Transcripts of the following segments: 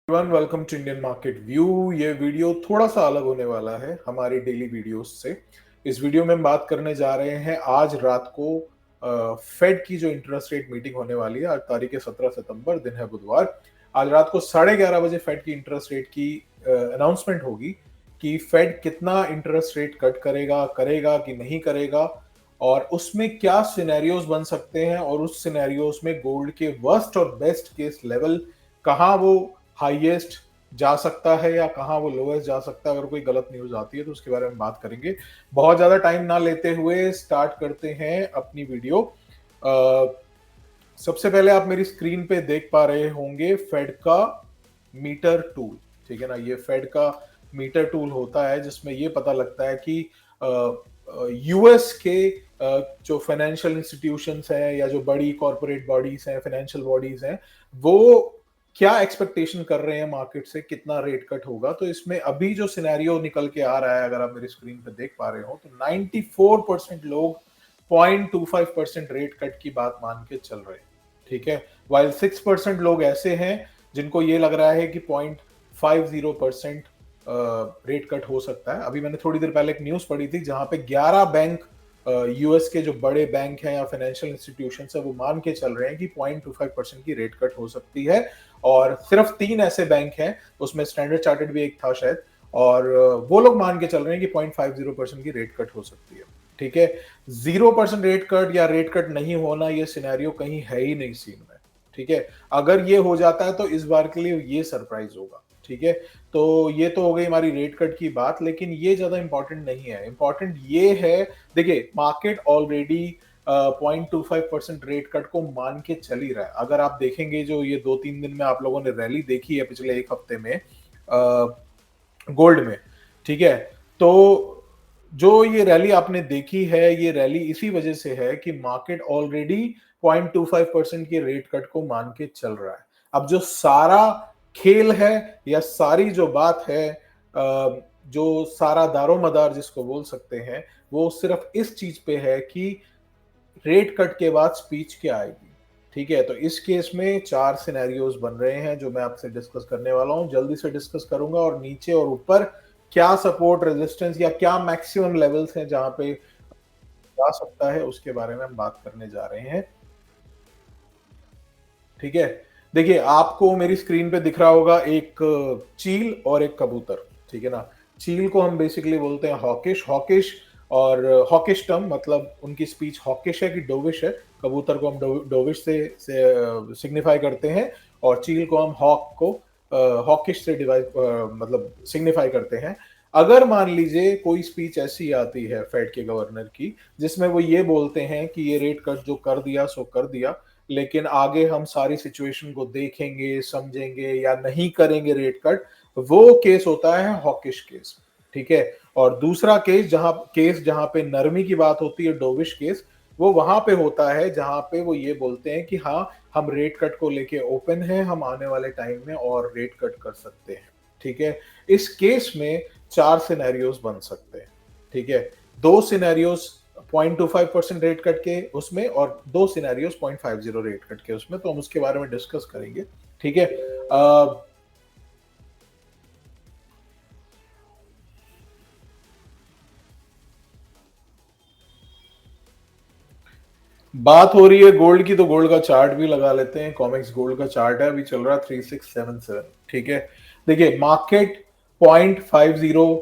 Everyone, welcome to Indian market view. ये video थोड़ा सा अलग होने वाला है हमारी डेली वीडियोस से। इस वीडियो में हम बात करने जा रहे हैं आज रात को फेड की जो इंटरेस्ट रेट मीटिंग होने वाली है। आज तारीख है 17 सितंबर, दिन है बुधवार। आज रात को 11:30 बजे फेड की इंटरेस्ट रेट की अनाउंसमेंट होगी कि फेड कितना इंटरेस्ट रेट कट करेगा करेगा कि नहीं करेगा, और उसमें क्या सिनेरियोज बन सकते हैं, और उस सिनेरियोज में गोल्ड के वर्स्ट और बेस्ट केस लेवल कहाँ वो हाईएस्ट जा सकता है या कहां वो लोएस्ट जा सकता है। अगर कोई गलत न्यूज आती है तो उसके बारे में बात करेंगे। बहुत ज्यादा टाइम ना लेते हुए स्टार्ट करते हैं अपनी वीडियो। सबसे पहले आप मेरी स्क्रीन पे देख पा रहे होंगे फेड का मीटर टूल। ठीक है ना, ये फेड का मीटर टूल होता है जिसमें ये पता लगता है कि यूएस के जो फाइनेंशियल इंस्टीट्यूशंस हैं या जो बड़ी कॉर्पोरेट बॉडीज हैं, फाइनेंशियल बॉडीज हैं, वो क्या एक्सपेक्टेशन कर रहे हैं मार्केट से, कितना रेट कट होगा। तो इसमें अभी जो सिनेरियो निकल के आ रहा है, अगर आप मेरी स्क्रीन पे देख पा रहे हो, तो 94% लोग 0.25% रेट कट की बात मान के चल रहे हैं। ठीक है, वाइल 6% लोग ऐसे हैं जिनको ये लग रहा है कि 0.50% रेट कट हो सकता है। अभी मैंने थोड़ी देर पहले एक न्यूज पढ़ी थी जहां पे 11 बैंक यूएस के जो बड़े बैंक हैं या फाइनेंशियल इंस्टीट्यूशन है वो मान के चल रहे हैं कि 0.25% की रेट कट हो सकती है। और सिर्फ 3 ऐसे बैंक हैं, उसमें स्टैंडर्ड चार्टर्ड भी एक था शायद, और वो लोग मान के चल रहे हैं कि 0.50% की रेट कट हो सकती है। ठीक है, 0% रेट कट या रेट कट नहीं होना, ये सिनेरियो कहीं है ही नहीं सीन में। ठीक है, अगर ये हो जाता है तो इस बार के लिए ये सरप्राइज होगा। ठीक है, तो ये तो हो गई हमारी रेट कट की बात, लेकिन ये ज्यादा इंपॉर्टेंट नहीं है। इंपॉर्टेंट ये है, देखिए मार्केट ऑलरेडी 0.25% रेट कट को मान के चल ही रहा है। अगर आप देखेंगे जो ये 2-3 दिन में आप लोगों ने रैली देखी है पिछले एक हफ्ते में गोल्ड में, ठीक है, तो जो ये रैली आपने देखी है, ये रैली इसी वजह से है कि मार्केट ऑलरेडी 0.25% के रेट कट को मान के चल रहा है। अब जो सारा खेल है या सारी जो बात है, जो सारा दारोमदार जिसको बोल सकते हैं, वो सिर्फ इस चीज पे है कि रेट कट के बाद स्पीच क्या आएगी। ठीक है, तो इस केस में 4 सिनेरियोज बन रहे हैं जो मैं आपसे डिस्कस करने वाला हूं। जल्दी से डिस्कस करूंगा, और नीचे और ऊपर क्या सपोर्ट रेजिस्टेंस या क्या मैक्सिमम लेवल्स हैं जहां पे जा सकता है, उसके बारे में हम बात करने जा रहे हैं। ठीक है, देखिए आपको मेरी स्क्रीन पे दिख रहा होगा एक चील और एक कबूतर। ठीक है ना, चील को हम बेसिकली बोलते हैं हॉकिश। हॉकिश और हॉकिश टर्म मतलब उनकी स्पीच हॉकिश है कि डोविश है। कबूतर को हम डोविश से सिग्निफाई करते हैं, और चील को हम हॉक को हॉकिश से डिवाइड मतलब सिग्निफाई करते हैं। अगर मान लीजिए कोई स्पीच ऐसी आती है फेड के गवर्नर की जिसमें वो ये बोलते हैं कि ये रेट कट जो कर दिया सो कर दिया, लेकिन आगे हम सारी सिचुएशन को देखेंगे, समझेंगे या नहीं करेंगे रेट कट, वो केस होता है हॉकिश केस। ठीक है, और दूसरा केस जहां पे नरमी की बात होती है, डोविश केस, वो वहां पे होता है जहां पे वो ये बोलते हैं कि हाँ, हम रेट कट को लेके ओपन हैं, हम आने वाले टाइम में और रेट कट कर सकते हैं। ठीक है, इस केस में 4 सिनेरियोज बन सकते हैं। ठीक है, 2 सिनेरियोज 0.25% रेट कट के उसमें, और 2 सिनेरियोज 0.50 रेट कट के उसमें, तो हम उसके बारे में डिस्कस करेंगे। ठीक है, बात हो रही है गोल्ड की, तो गोल्ड का चार्ट भी लगा लेते हैं। कॉमेक्स गोल्ड का चार्ट है, अभी चल रहा है 3677। ठीक है, देखिए मार्केट 0.50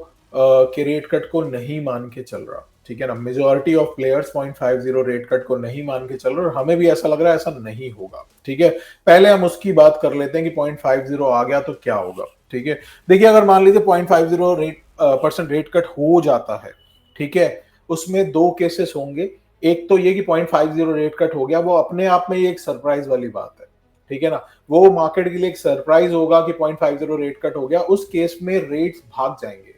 के रेट कट को नहीं मान के चल रहा। ठीक है ना, majority of players 0.50 rate cut को नहीं मान के चल रहे, और हमें भी ऐसा लग रहा है ऐसा नहीं होगा। ठीक है, पहले हम उसकी बात कर लेते हैं कि 0.50 आ गया तो क्या होगा। ठीक है, देखिए अगर मान लीजिए 0.50 परसेंट रेट कट हो जाता है, ठीक है, उसमें 2 केसेस होंगे। एक तो ये कि 0.50 रेट कट हो गया, वो अपने आप में ही एक सरप्राइज वाली बात है। ठीक है ना, वो मार्केट के लिए एक सरप्राइज होगा कि 0.50 रेट कट हो गया। उस केस में रेट्स भाग जाएंगे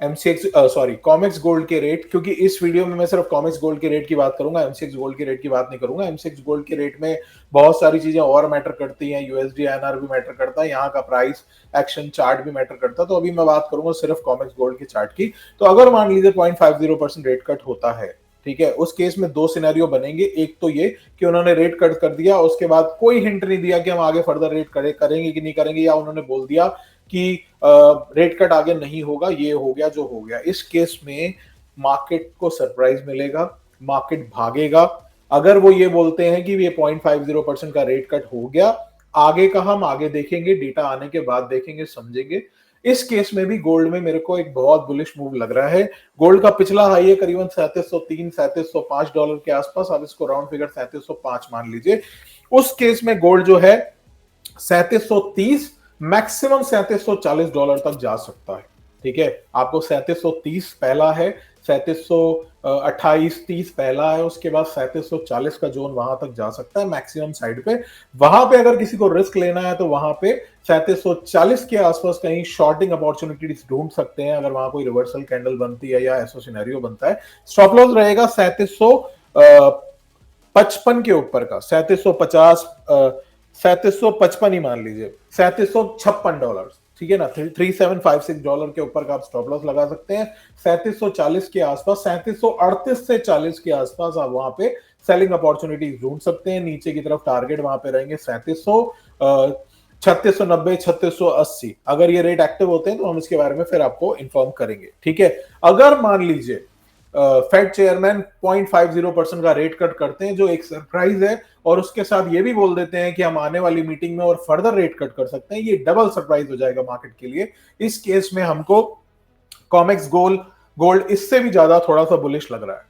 एमसीएक्स सॉरी कॉमेक्स गोल्ड के रेट, क्योंकि इस वीडियो में मैं सिर्फ कॉमेक्स गोल्ड के रेट की बात करूंगा, एमसीएक्स गोल्ड के रेट की बात नहीं करूंगा। एमसीएक्स गोल्ड के रेट में बहुत सारी चीजें और मैटर करती हैं, यूएसडी आईएनआर भी मैटर करता है, यहाँ का प्राइस एक्शन चार्ट भी मैटर करता है। तो अभी मैं बात करूंगा सिर्फ कॉमेक्स गोल्ड के चार्ट की। तो अगर मान लीजिए 0.50% रेट कट होता है, ठीक है, उस केस में दो सिनेरियो बनेंगे। एक तो ये कि उन्होंने रेट कट कर दिया, उसके बाद कोई हिंट नहीं दिया कि हम आगे फर्दर रेट करेंगे कि नहीं करेंगे, या उन्होंने बोल दिया कि रेट कट आगे नहीं होगा, ये हो गया जो हो गया। इस केस में मार्केट को सरप्राइज मिलेगा, मार्केट भागेगा। अगर वो ये बोलते हैं कि ये 0.50% का रेट कट हो गया, आगे का हम आगे देखेंगे, डेटा आने के बाद देखेंगे, समझेंगे। इस केस में भी गोल्ड में मेरे को एक बहुत बुलिश मूव लग रहा है। गोल्ड का पिछला हाई है करीबन 3703 $3705 के आसपास, अब इसको राउंड फिगर 3705 मान लीजिए। उस केस में गोल्ड जो है 3730 मैक्सिमम $3740 तक जा सकता है। ठीक है, आपको 3730 पहला है, 3728-30 पहला है, उसके बाद 3740 का जोन वहां तक जा सकता है मैक्सिमम साइड पे। वहां पे अगर किसी को रिस्क लेना है तो वहां पे 3740 के आसपास कहीं शॉर्टिंग अपॉर्चुनिटीज ढूंढ सकते हैं, अगर वहां कोई रिवर्सल कैंडल बनती है या ऐसा सिनेरियो बनता है। स्टॉप लॉस रहेगा 3755 के ऊपर का, 3750, 3755 ही मान लीजिए, $3756, ठीक है ना, $3756 के ऊपर का आप स्टॉप लॉस लगा सकते हैं। 3740 के आसपास, 3738 से 40 के आसपास आप वहां पे सेलिंग अपॉर्चुनिटीज ढूंढ सकते हैं। नीचे की तरफ टारगेट वहां पे रहेंगे 3690, 3680। अगर ये रेट एक्टिव होते हैं तो हम इसके बारे में फिर आपको इन्फॉर्म करेंगे। ठीक है, अगर मान लीजिए फेड चेयरमैन 0.50% का रेट कट करते हैं, जो एक सरप्राइज है, और उसके साथ ये भी बोल देते हैं कि हम आने वाली मीटिंग में और फर्दर रेट कट कर सकते हैं, ये डबल सरप्राइज हो जाएगा मार्केट के लिए। इस केस में हमको कॉमेक्स गोल्ड इससे भी ज्यादा थोड़ा सा बुलिश लग रहा है।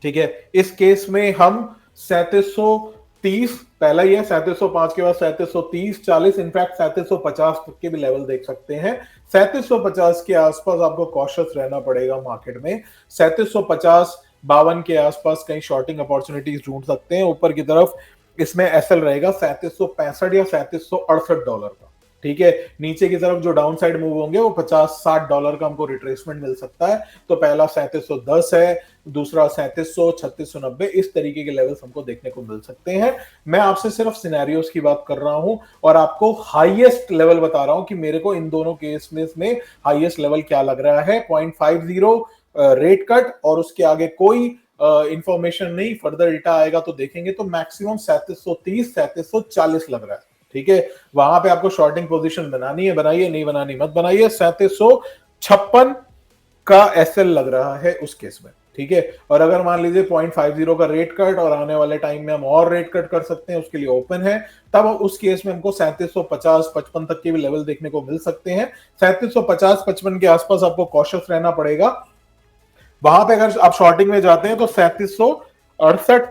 ठीक है, इस केस में हम 3730 पहला ही है, 3705 के बाद 3730, 40, इनफैक्ट 3750 तक के भी लेवल देख सकते हैं। 3750 के आसपास आपको कॉशियस रहना पड़ेगा मार्केट में। 3750 52 के आसपास कहीं शॉर्टिंग अपॉर्चुनिटीज ढूंढ सकते हैं। ऊपर की तरफ इसमें एसएल रहेगा 3765 या $3768 का। ठीक है, नीचे की तरफ जो डाउन साइड मूव होंगे वो $50-60 का हमको रिट्रेसमेंट मिल सकता है। तो पहला 3710 है, दूसरा 3700, 3690, इस तरीके के लेवल्स हमको देखने को मिल सकते हैं। मैं आपसे सिर्फ सिनेरियोस की बात कर रहा हूं और आपको हाईएस्ट लेवल बता रहा हूं कि मेरे को इन दोनों केस में हाईएस्ट लेवल क्या लग रहा है। 0.50 रेट कट और उसके आगे कोई इंफॉर्मेशन नहीं, फर्दर डेटा आएगा तो देखेंगे, तो मैक्सिमम 3730 3740 लग रहा है। ठीक है, वहां पे आपको शॉर्टिंग पोजीशन बनानी है, बनाइए, नहीं बनानी मत बनाइए। 3756 का एसएल लग रहा है उस केस में। ठीक है, और अगर मान लीजिए 0.50 का रेट कट और आने वाले टाइम में हम और रेट कट कर सकते हैं, उसके लिए ओपन है, तब उस केस में हमको 3750-55 तक के भी लेवल देखने को मिल सकते हैं। 3750-55 के आसपास आपको कॉशियस रहना पड़ेगा। वहां पे अगर आप शॉर्टिंग में जाते हैं तो 3768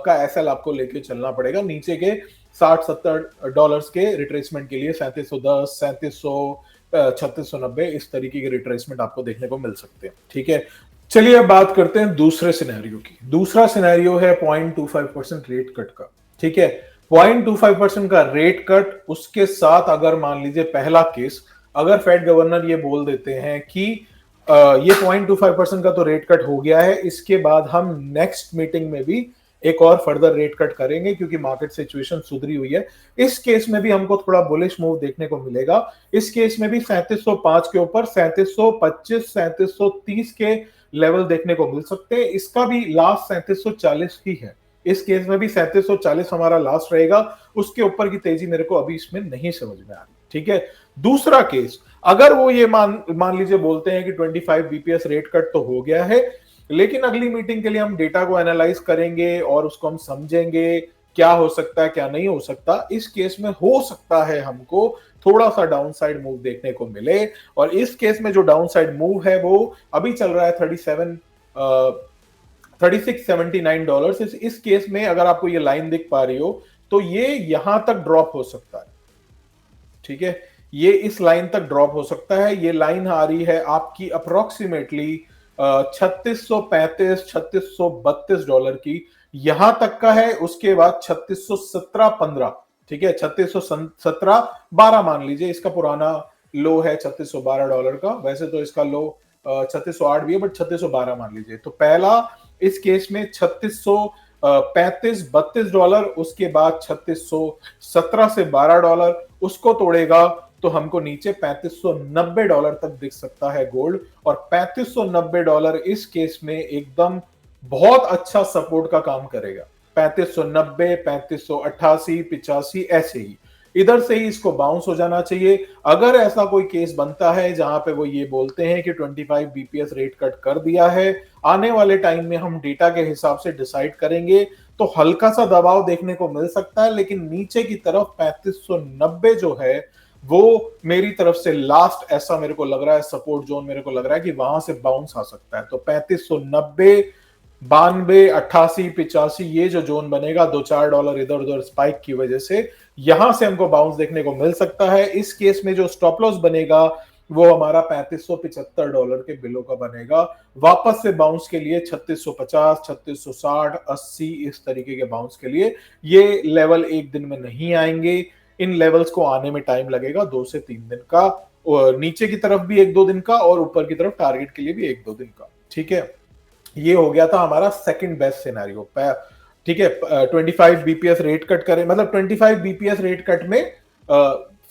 का एसएल आपको लेके चलना पड़ेगा। नीचे के $60-70 के रिट्रेसमेंट के लिए 3710, 3700, 3690, इस तरीके के रिट्रेसमेंट आपको देखने को मिल सकते हैं। ठीक है, चलिए अब बात करते हैं दूसरे सिनेरियो की। दूसरा सिनेरियो है 0.25% रेट कट का। ठीक है, 0.25% का रेट कट, उसके साथ अगर मान लीजिए पहला केस, अगर फेड गवर्नर ये बोल देते हैं कि ये 0.25% का तो रेट कट हो गया है, इसके बाद हम नेक्स्ट मीटिंग में भी एक और फर्दर रेट कट करेंगे क्योंकि मार्केट सिचुएशन सुधरी हुई है। इस केस में भी हमको थोड़ा बुलिश मूव देखने को मिलेगा। इस केस में भी 3705 के ऊपर 3725 3730 के लेवल देखने को मिल सकते हैं। इसका भी लास्ट 3740 ही है। इस केस में भी 3740 हमारा लास्ट रहेगा। उसके ऊपर की तेजी मेरे को अभी इसमें नहीं समझ में आ रही। ठीक है, दूसरा केस, अगर वो ये मान लीजिए बोलते हैं कि 25 बीपीएस रेट कट तो हो गया है, लेकिन अगली मीटिंग के लिए हम डेटा को एनालाइज करेंगे और उसको हम समझेंगे क्या हो सकता है क्या नहीं हो सकता। इस केस में हो सकता है हमको थोड़ा सा डाउन साइड मूव देखने को मिले, और इस केस में जो डाउन साइड मूव है वो अभी चल रहा है $3679। इस केस में अगर आपको ये लाइन दिख पा रही हो तो ये यहां तक ड्रॉप हो सकता है। ठीक है, ये इस लाइन तक ड्रॉप हो सकता है। ये लाइन आ रही है आपकी अप्रोक्सीमेटली $3635-3632 की, यहां तक का है। उसके बाद 3617-15, ठीक है, 3617-12 मान लीजिए, इसका पुराना लो है $3612 का। वैसे तो इसका लो 3608 भी है, बट 3612 मान लीजिए। तो पहला इस केस में 3635-32 डॉलर, उसके बाद 3617 से $12 उसको तोड़ेगा तो हमको नीचे $3590 तक दिख सकता है गोल्ड। और $3590 इस केस में एकदम बहुत अच्छा सपोर्ट का काम करेगा। 3590, 3588, 85 ऐसे ही इधर से ही इसको बाउंस हो जाना चाहिए। अगर ऐसा कोई केस बनता है जहां पे वो ये बोलते हैं कि 25 बीपीएस रेट कट कर दिया है, आने वाले टाइम में हम डेटा के हिसाब से डिसाइड करेंगे, तो हल्का सा दबाव देखने को मिल सकता है। लेकिन नीचे की तरफ 3590 जो है वो मेरी तरफ से लास्ट ऐसा मेरे को लग रहा है सपोर्ट जोन, मेरे को लग रहा है कि वहां से बाउंस आ सकता है। तो 3590, 92, 88, 85 ये जो जोन बनेगा $2-4 इधर उधर स्पाइक की वजह से, यहां से हमको बाउंस देखने को मिल सकता है। इस केस में जो स्टॉप लॉस बनेगा वो हमारा $3575 के बिलो का बनेगा। वापस से बाउंस के लिए 3650, 3660, 80 इस तरीके के बाउंस के लिए ये लेवल एक दिन में नहीं आएंगे। इन लेवल्स को आने में टाइम लगेगा 2 से 3 दिन का, और नीचे की तरफ भी 1-2 दिन का, और ऊपर की तरफ टारगेट के लिए भी 1-2 दिन का। ठीक है, ये हो गया था हमारा सेकंड बेस्ट सिनेरियो। ठीक है, 25 बीपीएस रेट कट करें, मतलब 25 बीपीएस रेट कट में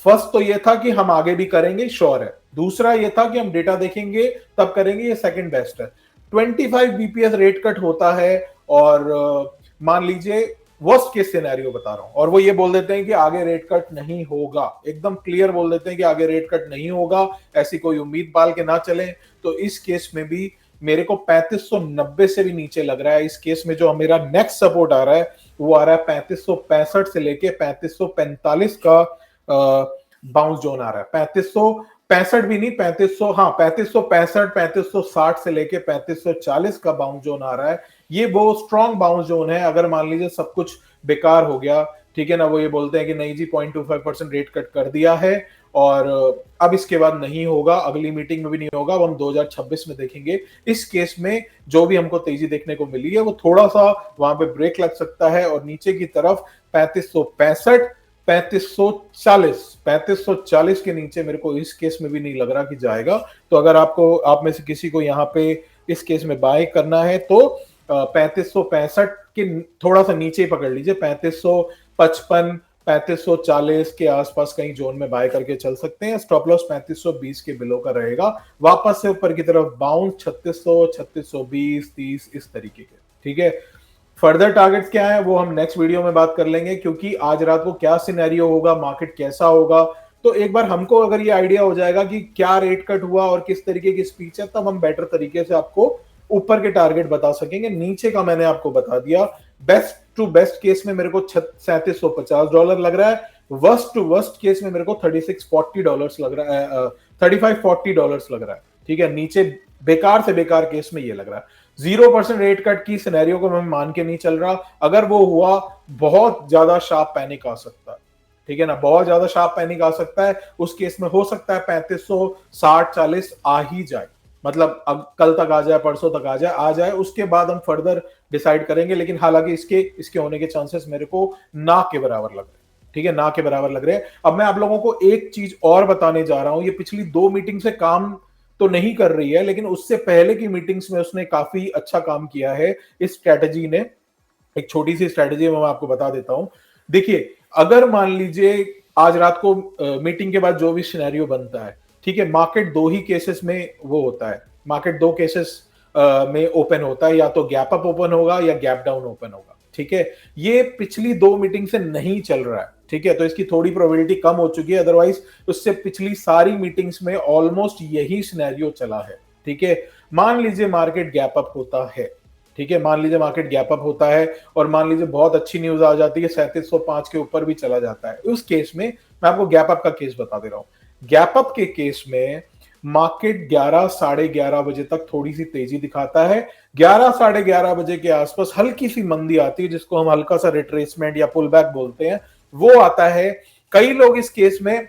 फर्स्ट तो ये था कि हम आगे भी करेंगे, श्योर है। दूसरा ये था कि हम डेटा देखेंगे तब करेंगे, ये सेकंड बेस्ट है। 25 बीपीएस रेट कट होता है और मान लीजिए वर्स्ट केस सिनेरियो बता रहा हूं, और वो ये बोल देते हैं कि आगे रेट कट नहीं होगा, एकदम क्लियर बोल देते हैं कि आगे रेट कट नहीं होगा, ऐसी कोई उम्मीद पाल के ना चलें। तो इस केस में भी मेरे को 3590 से भी नीचे लग रहा है। इस केस में जो मेरा नेक्स्ट सपोर्ट आ रहा है वो आ रहा है 3565 से लेके 3545 का बाउंस जोन आ रहा है। 3565 भी नहीं, 3500, हाँ 3565, 3560 से लेके 3540 का बाउंस जोन आ रहा है। ये वो स्ट्रॉन्ग बाउंस जोन है। अगर मान लीजिए सब कुछ बेकार हो गया, ठीक है ना, वो ये बोलते हैं कि नहीं जी 0.25% रेट कट कर दिया है और अब इसके बाद नहीं होगा, अगली मीटिंग में भी नहीं होगा, वो हम 2026 में देखेंगे। इस केस में जो भी हमको तेजी देखने को मिली है वो थोड़ा सा वहां पे ब्रेक लग सकता है, और नीचे की तरफ 3565, 3540 के नीचे मेरे को इस केस में भी नहीं लग रहा कि जाएगा। तो अगर आप में से किसी को यहाँ पे इस केस में बाय करना है तो 3565 के थोड़ा सा नीचे ही पकड़ लीजिए, 3555, 3540 के आसपास कहीं जोन में बाय करके चल सकते हैं। स्टॉप लॉस 3520 के बिलो का रहेगा। वापस से ऊपर की तरफ बाउंस 3600, 3620, 30 इस तरीके के। ठीक है, फर्दर टारगेट्स क्या है वो हम नेक्स्ट वीडियो में बात कर लेंगे, क्योंकि आज रात को क्या सिनेरियो होगा, मार्केट कैसा होगा, तो एक बार हमको अगर ये आइडिया हो जाएगा कि क्या रेट कट हुआ और किस तरीके की स्पीच है, तब हम बेटर तरीके से आपको ऊपर के टारगेट बता सकेंगे। नीचे का मैंने आपको बता दिया। बेस्ट टू बेस्ट केस में मेरे को $3750 लग रहा है। वर्स्ट टू वर्स्ट केस में मेरे को $3640 लग रहा है, $3540 लग रहा है। ठीक है, नीचे बेकार से बेकार केस में ये लग रहा है। 0% रेट कट की सिनेरियो को मैं मान के नहीं चल रहा। अगर वो हुआ, बहुत ज्यादा शार्प पैनिक आ सकता है। ठीक है ना, बहुत ज्यादा शार्प पैनिक आ सकता है। उस केस में हो सकता है 3560-40 आ ही जाए, मतलब अब कल तक आ जाए, परसों तक आ जाए, उसके बाद हम फर्दर डिसाइड करेंगे। लेकिन हालांकि इसके होने के चांसेस मेरे को ना के बराबर लग रहे हैं। ठीक है, ना के बराबर लग रहे हैं। अब मैं आप लोगों को एक चीज और बताने जा रहा हूं। ये पिछली 2 मीटिंग से काम तो नहीं कर रही है, लेकिन उससे पहले की मीटिंग्स में उसने काफी अच्छा काम किया है इस स्ट्रेटेजी ने। एक छोटी सी स्ट्रेटेजी मैं आपको बता देता हूं। देखिए, अगर मान लीजिए आज रात को मीटिंग के बाद जो भी सिनेरियो बनता है, ठीक है, मार्केट 2 ही केसेस में वो होता है, मार्केट 2 केसेस में ओपन होता है, या तो गैप अप ओपन होगा या गैप डाउन ओपन होगा। ठीक है, ये पिछली 2 मीटिंग से नहीं चल रहा है। ठीक है, तो इसकी थोड़ी प्रोबेबिलिटी कम हो चुकी है, अदरवाइज उससे पिछली सारी मीटिंग्स में ऑलमोस्ट यही सिनेरियो चला है। ठीक है, मान लीजिए मार्केट गैप अप होता है, ठीक है, मान लीजिए मार्केट गैप अप होता है और मान लीजिए बहुत अच्छी न्यूज आ जाती है, 3705 के ऊपर भी चला जाता है। उस केस में मैं आपको गैप अप का केस बता दे रहा हूं। गैप अप के केस में मार्केट 11, साढ़े 11 बजे तक थोड़ी सी तेजी दिखाता है। 11, साढ़े 11 बजे के आसपास हल्की सी मंदी आती है, जिसको हम हल्का सा रिट्रेसमेंट या पुल बैक बोलते हैं, वो आता है। कई लोग इस केस में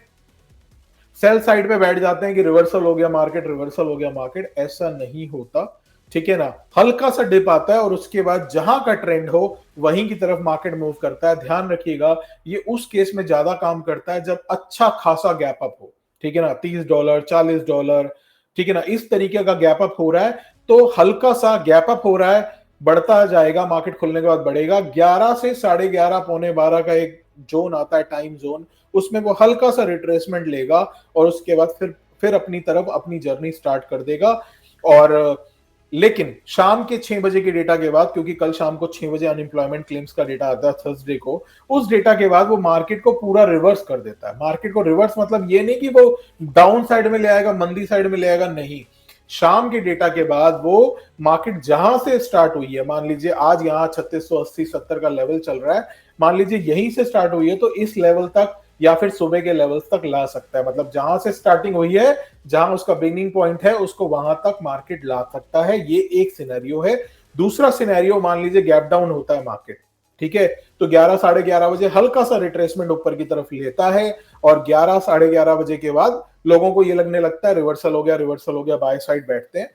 सेल साइड पे बैठ जाते हैं कि रिवर्सल हो गया मार्केट, रिवर्सल हो गया मार्केट। ऐसा नहीं होता। ठीक है ना, हल्का सा डिप आता है और उसके बाद जहां का ट्रेंड हो वहीं की तरफ मार्केट मूव करता है। ध्यान रखिएगा, ये उस केस में ज्यादा काम करता है जब अच्छा खासा गैप अप हो। ठीक है ना, $30, $40, ठीक है ना, इस तरीके का गैप अप हो रहा है, तो हल्का सा गैप अप हो रहा है, बढ़ता जाएगा, मार्केट खुलने के बाद बढ़ेगा। 11 से साढ़े 11, पौने 12 का एक जोन आता है, टाइम जोन, उसमें वो हल्का सा रिट्रेसमेंट लेगा और उसके बाद फिर अपनी तरफ अपनी जर्नी स्टार्ट कर देगा। और लेकिन शाम के 6 बजे के डेटा के बाद, क्योंकि कल शाम को 6 बजे अनएम्प्लॉयमेंट क्लेम्स का डेटा आता है थर्सडे को, उस डेटा के बाद वो मार्केट को पूरा रिवर्स कर देता है। मार्केट को रिवर्स मतलब ये नहीं कि वो डाउन साइड में ले आएगा, मंदी साइड में ले आएगा, नहीं। शाम के डेटा के बाद वो मार्केट जहां से स्टार्ट हुई है, मान लीजिए आज यहाँ 3680-70 का लेवल चल रहा है, मान लीजिए यहीं से स्टार्ट हुई है तो इस लेवल तक या फिर सुबह के लेवल्स तक ला सकता है। मतलब जहां से स्टार्टिंग हुई है, जहां उसका बिगिनिंग पॉइंट है, उसको वहां तक मार्केट ला सकता है। ये एक सिनेरियो है। दूसरा सिनेरियो, मान लीजिए गैप डाउन होता है मार्केट, ठीक है, तो 11 साढ़े 11 बजे हल्का सा रिट्रेसमेंट ऊपर की तरफ लेता है और 11 साढ़े 11 बजे के बाद लोगों को ये लगने लगता है रिवर्सल हो गया, रिवर्सल हो गया, बाय साइड बैठते हैं।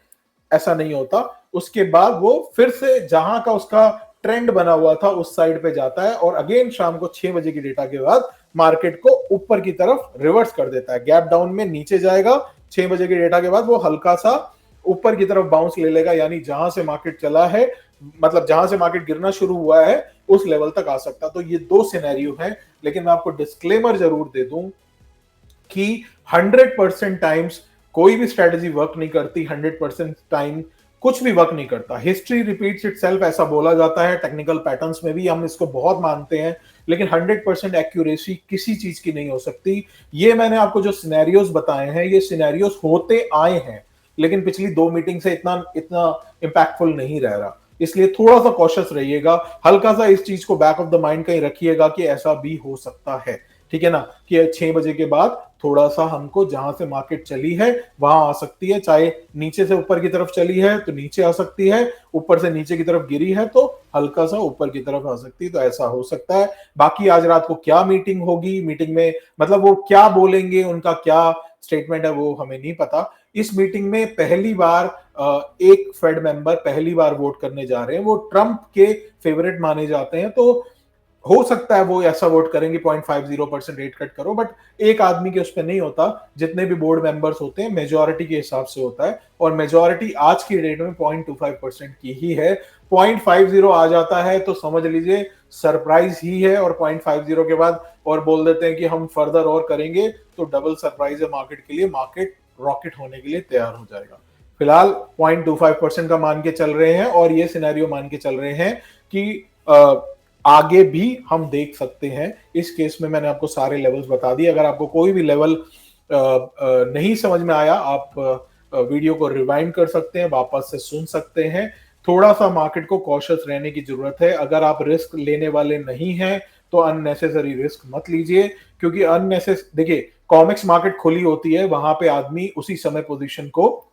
ऐसा नहीं होता। उसके बाद वो फिर से जहां का उसका ट्रेंड बना हुआ था उस साइड पे जाता है और अगेन शाम को 6 बजे की डेटा के बाद मार्केट को ऊपर की तरफ रिवर्स कर देता है। गैप डाउन में नीचे जाएगा, 6 बजे के डेटा के बाद वो हल्का सा ऊपर की तरफ बाउंस ले लेगा, यानी जहां से मार्केट चला है, मतलब जहां से मार्केट गिरना शुरू हुआ है उस लेवल तक आ सकता। तो ये दो सिनेरियो हैं, लेकिन मैं आपको डिस्क्लेमर जरूर दे दूं कि 100% टाइम्स कोई भी स्ट्रेटजी वर्क नहीं करती, 100% टाइम कुछ भी वर्क नहीं करता। हिस्ट्री रिपीट्स इटसेल्फ ऐसा बोला जाता है, टेक्निकल पैटर्न्स में भी हम इसको बहुत मानते हैं, लेकिन 100% एक्यूरेसी किसी चीज की नहीं हो सकती। ये मैंने आपको जो सिनेरियोस बताए हैं, ये सिनेरियोस होते आए हैं, लेकिन पिछली 2 मीटिंग से इतना इतना इंपैक्टफुल नहीं रह रहा। इसलिए थोड़ा सा कॉशियस रहिएगा, हल्का सा इस चीज को बैक ऑफ द माइंड कहीं रखिएगा कि ऐसा भी हो सकता है, ठीक है ना, कि 6 बजे के बाद थोड़ा सा हमको जहां से मार्केट चली है वहां आ सकती है। चाहे नीचे से ऊपर की तरफ चली है तो नीचे आ सकती है, ऊपर से नीचे की तरफ गिरी है तो हल्का सा ऊपर की तरफ आ सकती है। तो ऐसा हो सकता है। बाकी आज रात को क्या मीटिंग होगी, मीटिंग में मतलब वो क्या बोलेंगे, उनका क्या स्टेटमेंट है, वो हमें नहीं पता। इस मीटिंग में पहली बार एक फेड मेंबर पहली बार वोट करने जा रहे हैं, वो ट्रंप के फेवरेट माने जाते हैं, तो हो सकता है वो ऐसा वोट करेंगे 0.50% रेट कट करो, बट एक आदमी के उस पर नहीं होता। जितने भी बोर्ड मेंबर्स होते हैं मेजॉरिटी के हिसाब से होता है, और मेजॉरिटी आज की डेट में 0.25% की ही है। 0.50 आ जाता है तो समझ लीजिए सरप्राइज ही है, और 0.50 के बाद और बोल देते हैं कि हम फर्दर और करेंगे तो डबल सरप्राइज है मार्केट के लिए। मार्केट रॉकेट होने के लिए तैयार हो जाएगा। फिलहाल 0.25% का मान के चल रहे हैं और ये सिनेरियो मान के चल रहे हैं कि आगे भी हम देख सकते हैं। इस केस में मैंने आपको सारे लेवल्स बता दिए। अगर आपको कोई भी लेवल नहीं समझ में आया, आप वीडियो को रिवाइंड कर सकते हैं, वापस से सुन सकते हैं। थोड़ा सा मार्केट को कॉशियस रहने की जरूरत है। अगर आप रिस्क लेने वाले नहीं हैं तो अननेसेसरी रिस्क मत लीजिए, क्योंकि देखिए कॉमिक्स मार्केट खुली होती है, वहां पे आदमी उसी समय पोजीशन को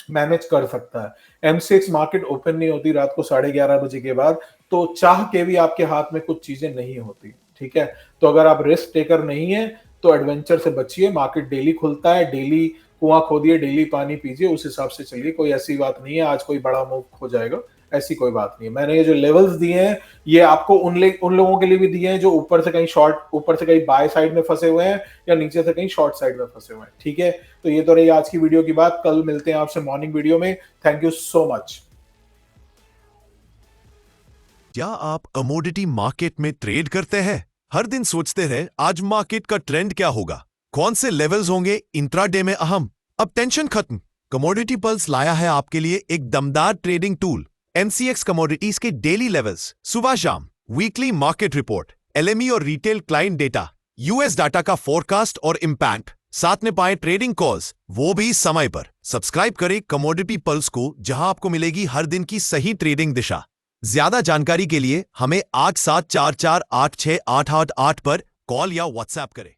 मैनेज कर सकता है। M6 मार्केट ओपन नहीं होती रात को 11:30 बजे के बाद, तो चाह के भी आपके हाथ में कुछ चीजें नहीं होती, ठीक है। तो अगर आप रिस्क टेकर नहीं है तो एडवेंचर से बचिए। मार्केट डेली खुलता है, डेली कुआं खोदिए, डेली पानी पीजिए, उस हिसाब से चलिए। कोई ऐसी बात नहीं है आज कोई बड़ा मूव हो जाएगा, ऐसी कोई बात नहीं है। मैंने ये जो लेवल्स दिए हैं ये आपको उन लोगों के लिए भी दिए हैं जो ऊपर से कहीं बाय साइड में फंसे हुए हैं या नीचे से कहीं शॉर्ट साइड में फंसे हुए हैं, ठीक है। तो ये तो रही आज की वीडियो की बात। कल मिलते हैं आपसे मॉर्निंग वीडियो में। Thank you so much. क्या आप कमोडिटी मार्केट में ट्रेड करते हैं? हर दिन सोचते रहे आज मार्केट का ट्रेंड क्या होगा, कौन से लेवल्स होंगे इंट्राडे में अहम। अब टेंशन खत्म, कमोडिटी पल्स लाया है आपके लिए एक दमदार ट्रेडिंग टूल। एमसीएक्स कमोडिटीज के डेली लेवल्स, सुबह शाम, वीकली मार्केट रिपोर्ट, एलएमई और retail client data, US data का फोरकास्ट और इंपैक्ट, साथ में पाए ट्रेडिंग कॉल्स, वो भी समय पर। सब्सक्राइब करें कमोडिटी पल्स को, जहां आपको मिलेगी हर दिन की सही ट्रेडिंग दिशा। ज्यादा जानकारी के लिए हमें 8744868888 पर कॉल या व्हाट्सएप करें।